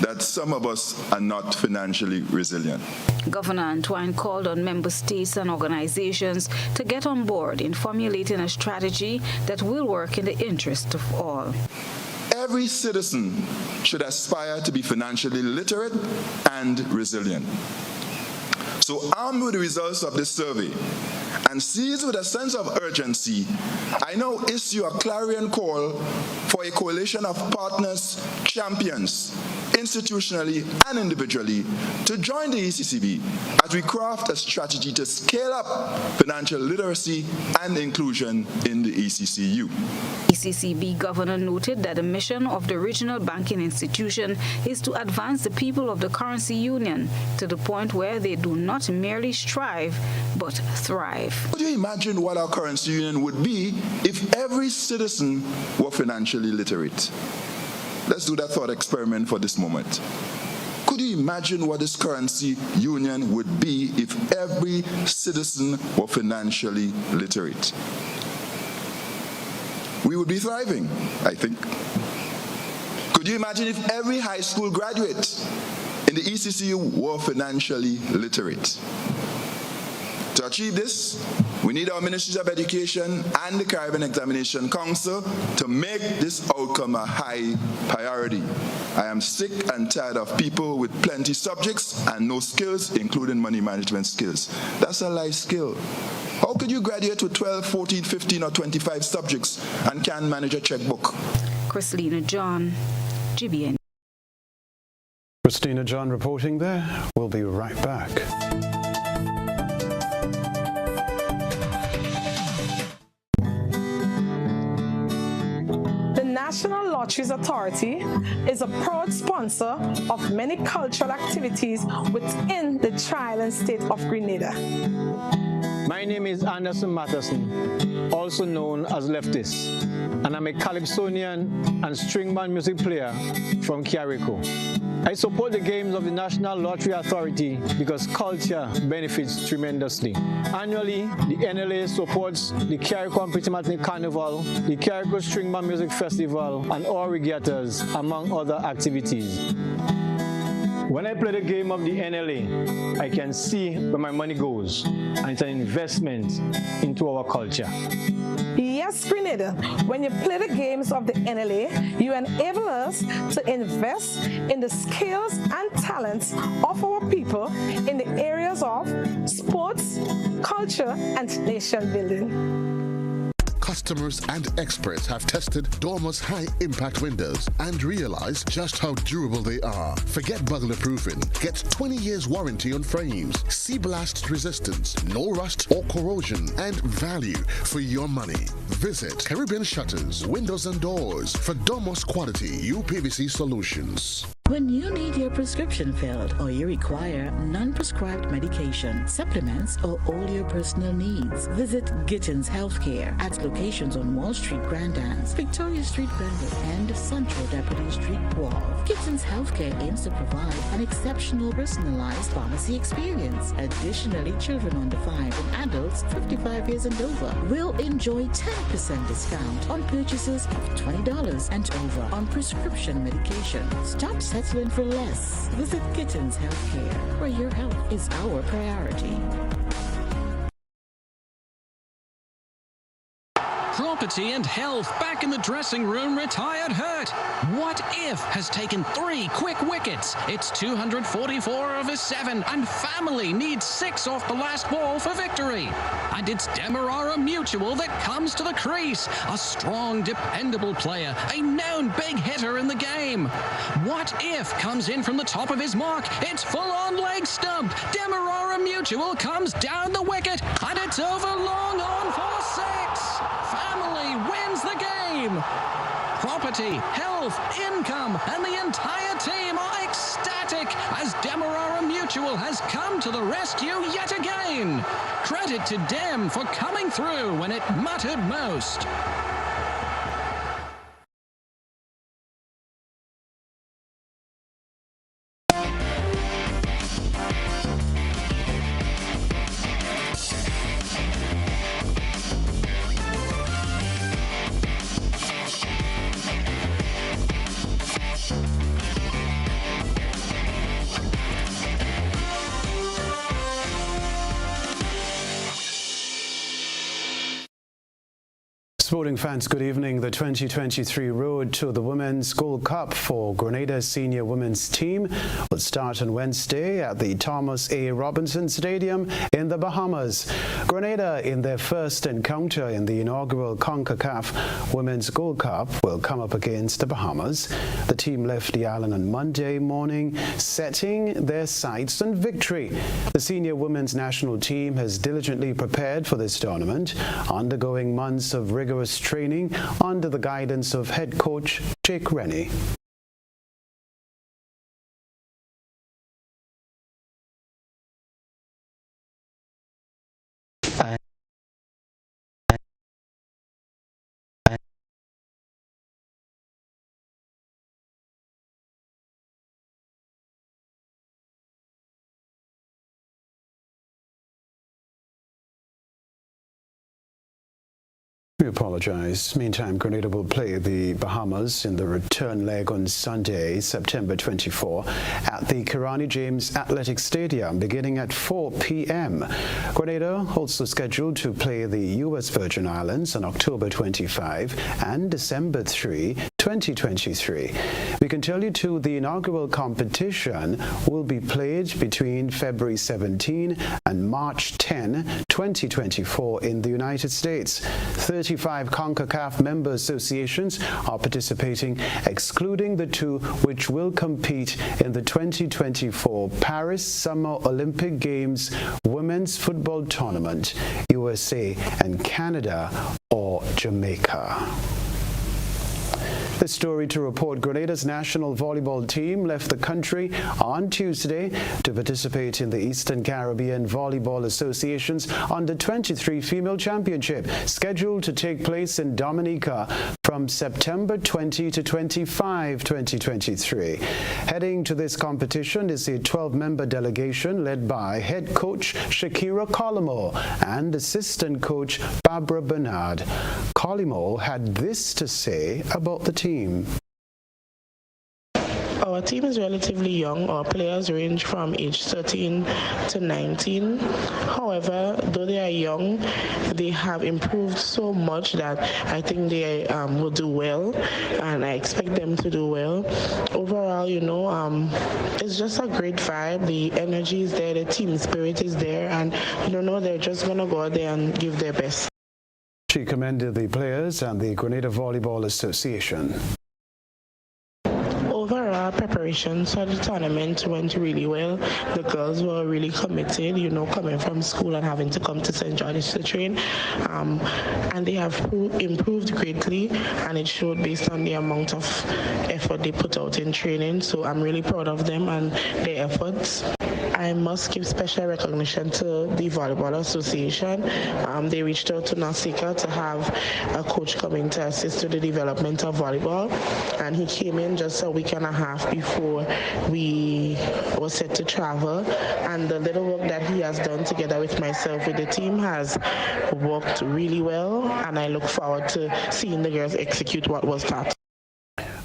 that some of us are not financially resilient. Governor Antwine called on member states and organizations to get on board in formulating a strategy that will work in the interest of all. Every citizen should aspire to be financially literate and resilient. So armed with the results of this survey and seized with a sense of urgency, I now issue a clarion call for a coalition of partners, champions, institutionally and individually, to join the ECCB as we craft a strategy to scale up financial literacy and inclusion in the ECCU. ECCB governor noted that the mission of the regional banking institution is to advance the people of the currency union to the point where they do not merely strive but thrive. Could you imagine what our currency union would be if every citizen were financially literate? Let's do that thought experiment for this moment. Could you imagine what this currency union would be if every citizen were financially literate? We would be thriving, I think. Could you imagine if every high school graduate in the ECCU were financially literate? To achieve this, we need our Ministries of Education and the Caribbean Examination Council to make this outcome a high priority. I am sick and tired of people with plenty subjects and no skills, including money management skills. That's a life skill. How could you graduate with 12, 14, 15, or 25 subjects and can't manage a checkbook? Christina John, GBN. Christina John reporting there. We'll be right back. The National Lotteries Authority is a proud sponsor of many cultural activities within the trial state of Grenada. My name is Anderson Matheson, also known as Baptiste, and I'm a calypsonian and string band music player from Carrico. I support the games of the National Lottery Authority because culture benefits tremendously. Annually, the NLA supports the Carrico and Petit Martinique Carnival, the Carrico String Band Music Festival, and all regattas, among other activities. When I play the game of the NLA, I can see where my money goes, and it's an investment into our culture. Yes, Grenada, when you play the games of the NLA, you enable us to invest in the skills and talents of our people in the areas of sports, culture, and nation building. Customers and experts have tested Dormo's high-impact windows and realized just how durable they are. Forget burglar proofing. Get 20 years warranty on frames, sea blast resistance, no rust or corrosion, and value for your money. Visit Caribbean Shutters, Windows and Doors for Dormo's quality UPVC solutions. When you need your prescription filled or you require non-prescribed medication, supplements, or all your personal needs, visit Gittins Healthcare at locations on Wall Street, Grandans, Victoria Street, Grenville, and Central Deputy Street, Wall. Gittins Healthcare aims to provide an exceptional personalized pharmacy experience. Additionally, children under 5 and adults 55 years and over will enjoy 10% discount on purchases of $20 and over on prescription medication. Stop settling for less. Visit Gittins Healthcare, where your health is our priority. Property and health back in the dressing room. Retired hurt. What if has taken 3 quick wickets. It's 244 over 7 and family needs 6 off the last ball for victory. And it's Demerara Mutual that comes to the crease. A strong, dependable player, a known big hitter in the game. What if comes in from the top of his mark. It's full-on leg stump. Demerara Mutual comes down the wicket and it's over long on for 6. Family wins the game. Property, health, income, and the entire team are ecstatic as Demerara Mutual has come to the rescue yet again. Credit to Dem for coming through when it mattered most. Sporting fans, good evening. The 2023 road to the Women's Gold Cup for Grenada's senior women's team will start on Wednesday at the Thomas A. Robinson Stadium in the Bahamas. Grenada, in their first encounter in the inaugural CONCACAF Women's Gold Cup, will come up against the Bahamas. The team left the island on Monday morning, setting their sights on victory. The senior women's national team has diligently prepared for this tournament, undergoing months of rigorous training under the guidance of head coach Jake Rennie. We apologize. Meantime, Grenada will play the Bahamas in the return leg on Sunday, September 24, at the Kirani James Athletic Stadium, beginning at 4 p.m. Grenada also scheduled to play the U.S. Virgin Islands on October 25 and December 3, 2023. We can tell you too, the inaugural competition will be played between February 17 and March 10, 2024 in the United States. 35 CONCACAF member associations are participating, excluding the 2 which will compete in the 2024 Paris Summer Olympic Games Women's Football Tournament, USA and Canada or Jamaica. This story to report: Grenada's national volleyball team left the country on Tuesday to participate in the Eastern Caribbean Volleyball Association's Under-23 Female Championship, scheduled to take place in Dominica from September 20 to 25, 2023. Heading to this competition is a 12-member delegation led by head coach Shakira Collimo and assistant coach Barbara Bernard. Collimo had this to say about the team. Our team is relatively young. Our players range from age 13 to 19. However, though they are young, they have improved so much that I think they will do well, and I expect them to do well. Overall, it's just a great vibe. The energy is there, the team spirit is there, and they're just going to go out there and give their best. She commended the players and the Grenada Volleyball Association. overall preparations for the tournament went really well. The girls were really committed, coming from school and having to come to St. George's to train. And they have improved greatly, and it showed based on the amount of effort they put out in training. So I'm really proud of them and their efforts. I must give special recognition to the Volleyball Association. They reached out to Nasika to have a coach coming to assist with the development of volleyball, and he came in just a week and a half before we were set to travel, and the little work that he has done together with myself with the team has worked really well, and I look forward to seeing the girls execute what was taught.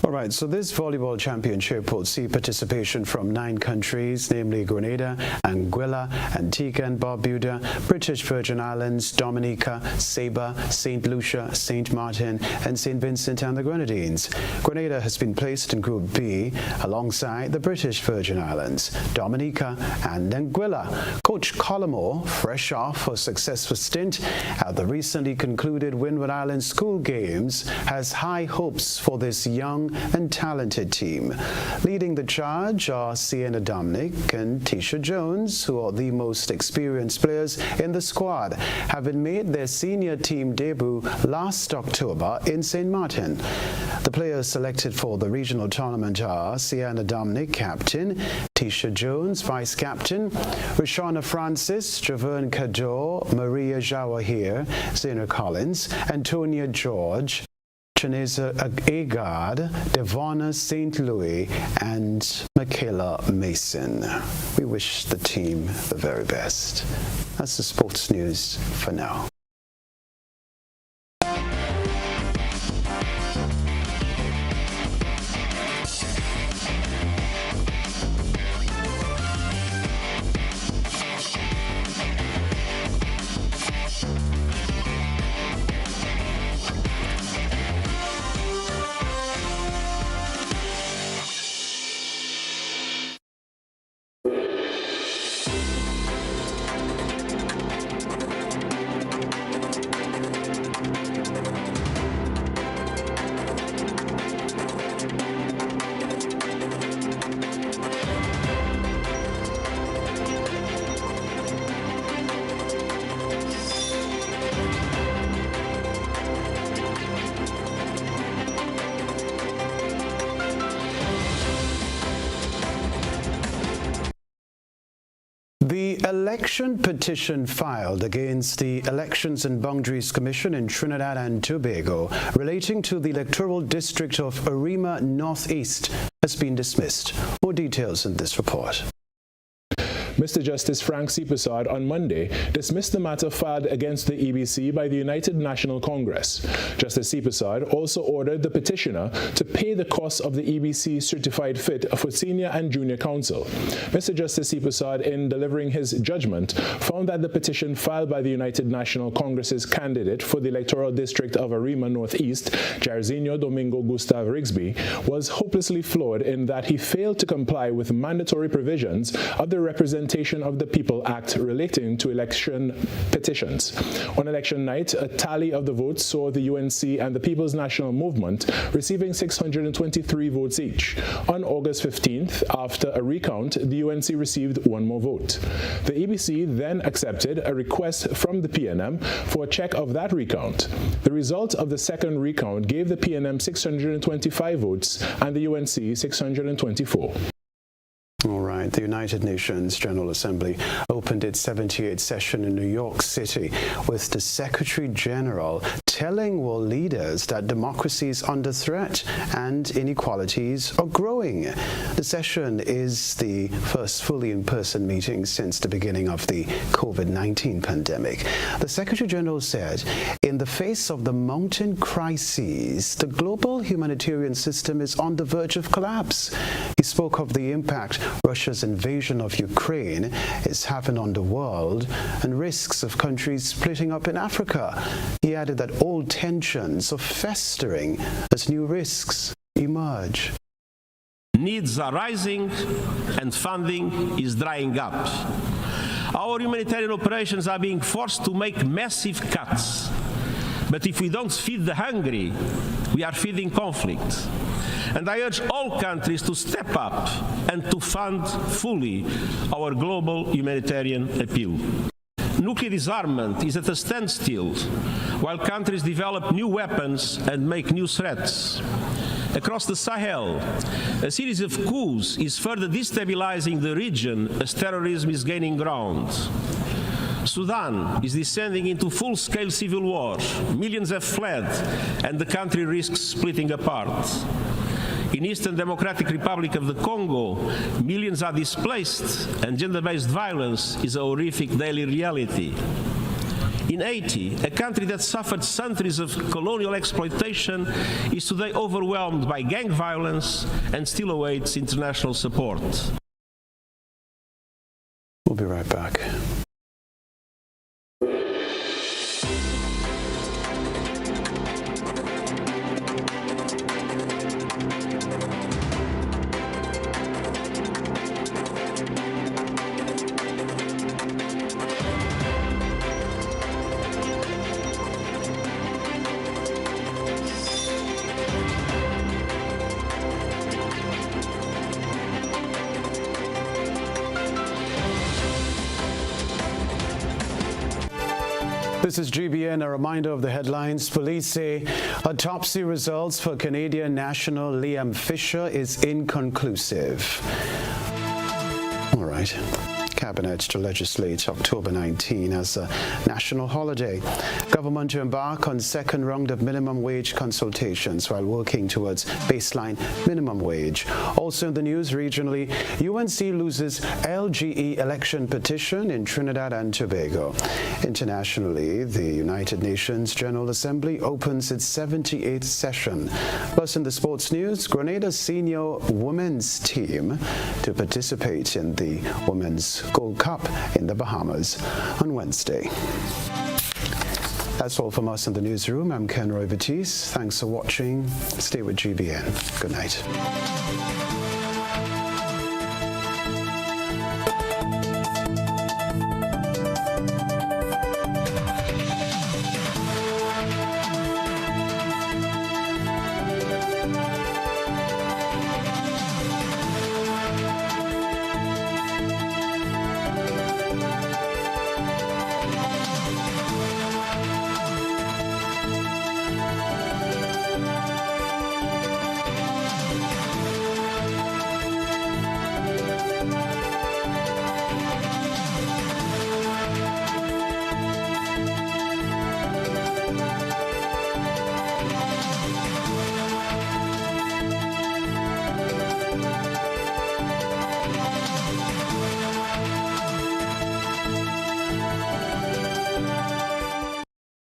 All right, so this volleyball championship will see participation from 9 countries, namely Grenada, Anguilla, Antigua and Barbuda, British Virgin Islands, Dominica, Saba, St. Lucia, St. Martin, and St. Vincent and the Grenadines. Grenada has been placed in Group B alongside the British Virgin Islands, Dominica, and Anguilla. Coach Collymore, fresh off a successful stint at the recently concluded Windward Island School Games, has high hopes for this young and talented team. Leading the charge are Sienna Dominic and Tisha Jones, who are the most experienced players in the squad, having made their senior team debut last October in St. Martin. The players selected for the regional tournament are Sienna Dominic, captain, Tisha Jones, vice-captain, Rashana Francis, Javerne Kador, Maria Jawahir, Zena Collins, Antonia George, Chinesa Agard, Devonna St. Louis, and Michaela Mason. We wish the team the very best. That's the sports news for now. The election petition filed against the Elections and Boundaries Commission in Trinidad and Tobago relating to the electoral district of Arima Northeast has been dismissed. More details in this report. Mr. Justice Frank C. Prasad on Monday dismissed the matter filed against the EBC by the United National Congress. Justice C. Prasad also ordered the petitioner to pay the costs of the EBC certified fit for senior and junior counsel. Mr. Justice C. Prasad, in delivering his judgment, found that the petition filed by the United National Congress's candidate for the electoral district of Arima Northeast, Jairzinho Domingo Gustav Rigsby, was hopelessly flawed in that he failed to comply with mandatory provisions of the Representation of the People Act relating to election petitions. On election night, a tally of the votes saw the UNC and the People's National Movement receiving 623 votes each. On August 15th, after a recount, the UNC received one more vote. The EBC then accepted a request from the PNM for a check of that recount. The result of the second recount gave the PNM 625 votes and the UNC 624. All right, the United Nations General Assembly opened its 78th session in New York City with the Secretary General telling world leaders that democracy is under threat and inequalities are growing. The session is the first fully in-person meeting since the beginning of the COVID-19 pandemic. The Secretary General said, in the face of the mounting crises, the global humanitarian system is on the verge of collapse. He spoke of the impact Russia's invasion of Ukraine is having on the world and risks of countries splitting up in Africa. He added that old tensions are festering as new risks emerge. Needs are rising and funding is drying up. Our humanitarian operations are being forced to make massive cuts. But if we don't feed the hungry, we are feeding conflict. And I urge all countries to step up and to fund fully our global humanitarian appeal. Nuclear disarmament is at a standstill while countries develop new weapons and make new threats. Across the Sahel, a series of coups is further destabilizing the region as terrorism is gaining ground. Sudan is descending into full-scale civil war. Millions have fled, and the country risks splitting apart. In Eastern Democratic Republic of the Congo, millions are displaced, and gender-based violence is a horrific daily reality. In Haiti, a country that suffered centuries of colonial exploitation is today overwhelmed by gang violence and still awaits international support. We'll be right back. This is GBN. A reminder of the headlines. Police say autopsy results for Canadian national Liam Fisher is inconclusive. All right. Cabinet to legislate October 19 as a national holiday. Government to embark on second round of minimum wage consultations while working towards baseline minimum wage. Also in the news regionally, UNC loses LGE election petition in Trinidad and Tobago. Internationally, the United Nations General Assembly opens its 78th session. Plus in the sports news, Grenada's senior women's team to participate in the Women's Gold Cup in the Bahamas on Wednesday. That's all from us in the newsroom. I'm Kenroy Baptiste. Thanks for watching. Stay with GBN. Good night.